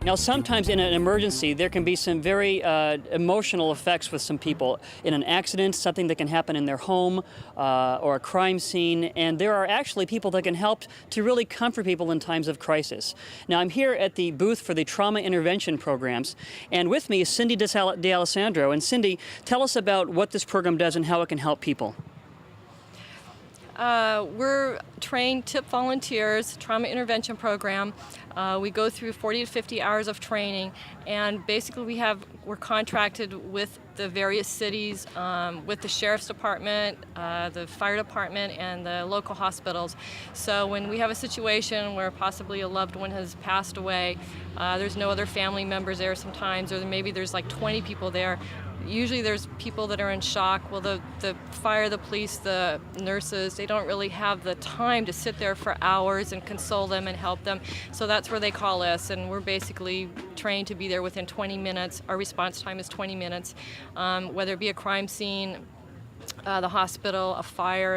Now, sometimes in an emergency, there can be some very emotional effects with some people. In an accident, something that can happen in their home, or a crime scene, and there are actually people that can help to really comfort people in times of crisis. Now, I'm here at the booth for the trauma intervention programs, and with me is Cindy D'Alessandro. And Cindy, tell us about what this program does and how it can help people. We're trained TIP volunteers, trauma intervention program. We go through 40 to 50 hours of training, and basically we're contracted with the various cities, with the sheriff's department, the fire department, and the local hospitals. So when we have a situation where possibly a loved one has passed away, there's no other family members there sometimes, or maybe there's like 20 people there. Usually there's people that are in shock. Well, the fire, the police, the nurses, they don't really have the time to sit there for hours and console them and help them. So that's where they call us, and we're basically trained to be there within 20 minutes. Our response time is 20 minutes, whether it be a crime scene, the hospital, a fire,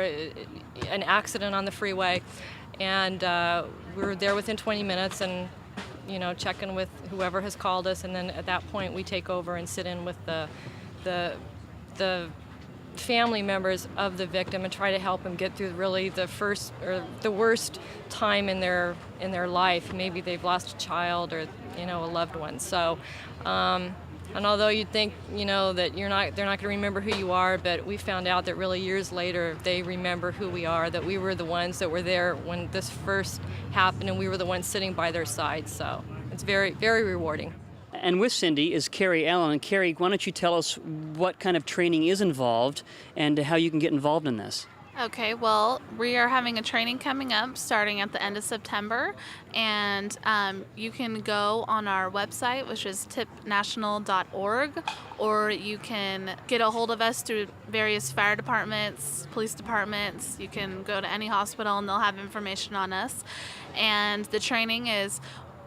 an accident on the freeway. And we're there within 20 minutes and checking with whoever has called us, and then at that point we take over and sit in with the family members of the victim and try to help them get through really the first or the worst time in their life. Maybe they've lost a child or a loved one. So and although you'd think that they're not going to remember who you are, but we found out that really years later they remember who we are, that we were the ones that were there when this first happened, and we were the ones sitting by their side. So it's very, very rewarding. And with Cindy is Carrie Allen. And Carrie, why don't you tell us what kind of training is involved and how you can get involved in this? Okay, well, we are having a training coming up starting at the end of September, and you can go on our website, which is tipnational.org, or you can get a hold of us through various fire departments, police departments. You can go to any hospital and they'll have information on us. And the training is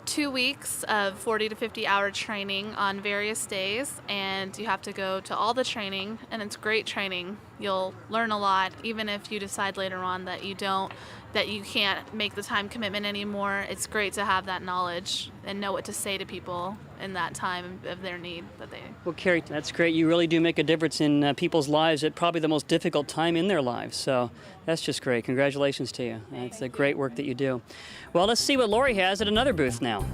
2 weeks of 40 to 50 hour training on various days, and you have to go to all the training, and it's great training. You'll learn a lot, even if you decide later on that you can't make the time commitment anymore. It's great to have that knowledge and know what to say to people in that time of their need that they... Well, Carrie, that's great. You really do make a difference in people's lives at probably the most difficult time in their lives. So that's just great. Congratulations to you. It's a great work that you do. Well, let's see what Lori has at another booth now.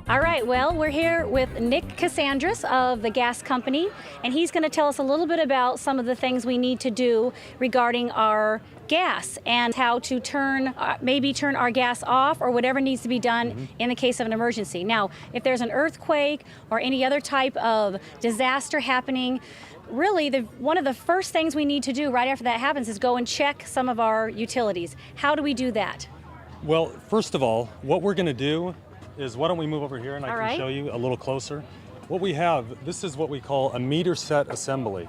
All right, well, we're here with Nick Cassandras of the gas company, and he's going to tell us a little bit about some of the things we need to do regarding our gas and how to maybe turn our gas off or whatever needs to be done in the case of an emergency. Now, if there's an earthquake or any other type of disaster happening, really one of the first things we need to do right after that happens is go and check some of our utilities. How do we do that? Well, first of all, what we're going to do is, why don't we move over here and I can show you a little closer. What we have, this is what we call a meter set assembly.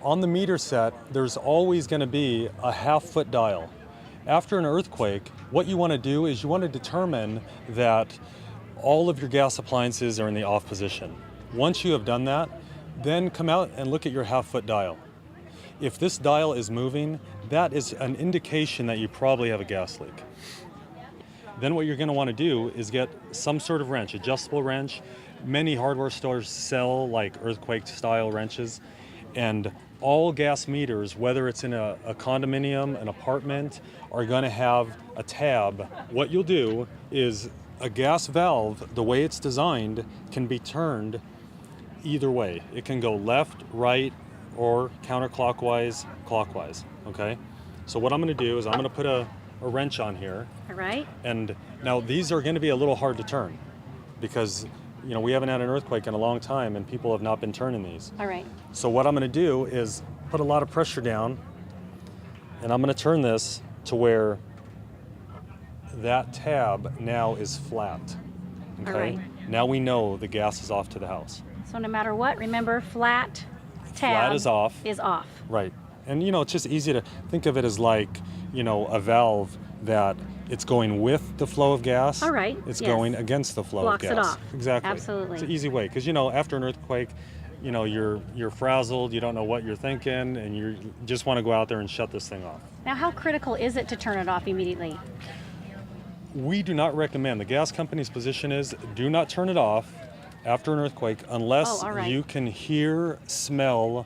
On the meter set, there's always going to be a half-foot dial. After an earthquake, what you want to do is you want to determine that all of your gas appliances are in the off position. Once you have done that, then come out and look at your half-foot dial. If this dial is moving, that is an indication that you probably have a gas leak. Then what you're going to want to do is get some sort of wrench, adjustable wrench. Many hardware stores sell like earthquake-style wrenches, and all gas meters, whether it's in a condominium, an apartment, are going to have a tab. What you'll do is a gas valve, the way it's designed, can be turned either way. It can go left, right, or counterclockwise, clockwise, okay? So what I'm going to do is I'm going to put a wrench on here. All right. And now these are going to be a little hard to turn because we haven't had an earthquake in a long time and people have not been turning these. All right. So what I'm going to do is put a lot of pressure down, and I'm going to turn this to where that tab now is flat. Okay? All right. Now we know the gas is off to the house. So no matter what, remember flat tab Flat is off. Is off. Right. And it's just easy to think of it as like, a valve that it's going with the flow of gas. All right. It's yes. going against the flow Blocks of gas. Blocks it off. Exactly. Absolutely. It's an easy way because, after an earthquake, you're frazzled, you don't know what you're thinking, and you just want to go out there and shut this thing off. Now, how critical is it to turn it off immediately? We do not recommend. The gas company's position is do not turn it off after an earthquake unless you can hear, smell,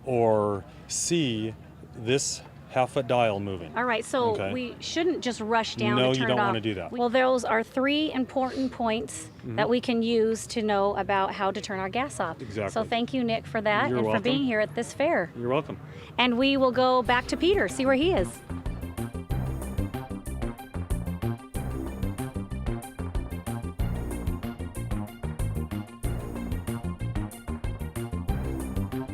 or see this half-foot dial moving. All right, so we shouldn't just rush down No, and turn you it don't off. want to do that. Well, those are 3 important points that we can use to know about how to turn our gas off. Exactly. So thank you, Nick, for that You're and for welcome. being here at this fair. You're welcome. And we will go back to Peter, see where he is.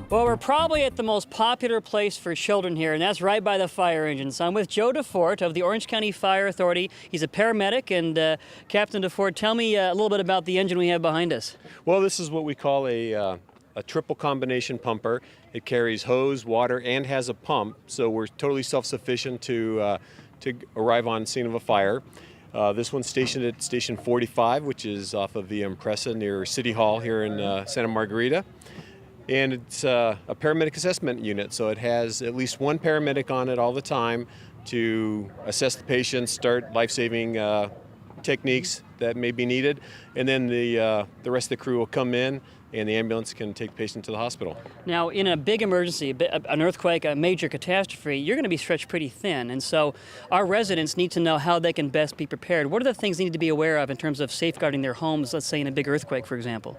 Well, we're probably at the most popular place for children here, and that's right by the fire engine. So I'm with Joe DeFort of the Orange County Fire Authority. He's a paramedic, and Captain DeFort, tell me a little bit about the engine we have behind us. Well, this is what we call a triple combination pumper. It carries hose, water, and has a pump, so we're totally self-sufficient to arrive on scene of a fire. This one's stationed at Station 45, which is off of the Impresa near City Hall here in Santa Margarita. And it's a paramedic assessment unit, so it has at least one paramedic on it all the time to assess the patient, start life-saving techniques that may be needed, and then the rest of the crew will come in and the ambulance can take the patient to the hospital. Now, in a big emergency, an earthquake, a major catastrophe, you're going to be stretched pretty thin, and so our residents need to know how they can best be prepared. What are the things they need to be aware of in terms of safeguarding their homes, let's say in a big earthquake, for example?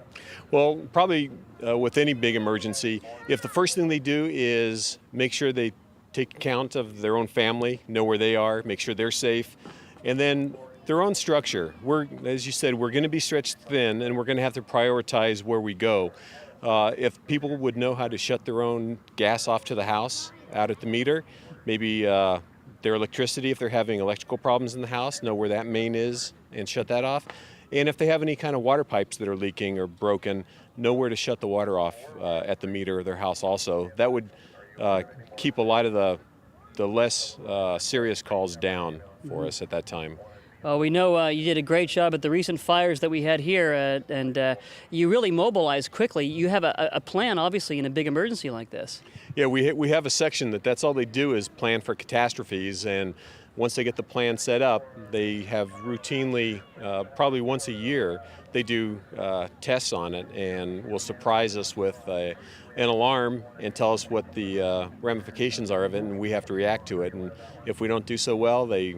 Well, probably with any big emergency, if the first thing they do is make sure they take account of their own family, know where they are, make sure they're safe, and then their own structure. As you said, we're going to be stretched thin, and we're going to have to prioritize where we go. If people would know how to shut their own gas off to the house, out at the meter, maybe their electricity, if they're having electrical problems in the house, know where that main is and shut that off. And if they have any kind of water pipes that are leaking or broken, know where to shut the water off at the meter of their house also. That would keep a lot of the less serious calls down for us at that time. Well, we know you did a great job at the recent fires that we had here, and you really mobilized quickly. You have a plan, obviously, in a big emergency like this. Yeah, we have a section that's all they do is plan for catastrophes, and once they get the plan set up, they have routinely, probably once a year, they do tests on it and will surprise us with an alarm and tell us what the ramifications are of it, and we have to react to it. And if we don't do so well, they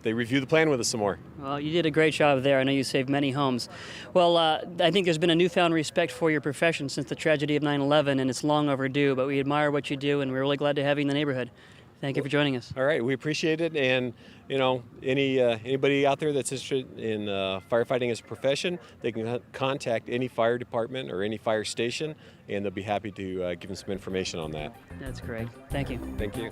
review the plan with us some more. Well, you did a great job there. I know you saved many homes. Well, I think there's been a newfound respect for your profession since the tragedy of 9/11, and it's long overdue, but we admire what you do, and we're really glad to have you in the neighborhood. Thank you for joining us. All right, we appreciate it, and anybody out there that's interested in firefighting as a profession, they can contact any fire department or any fire station, and they'll be happy to give them some information on that. That's great. Thank you. Thank you.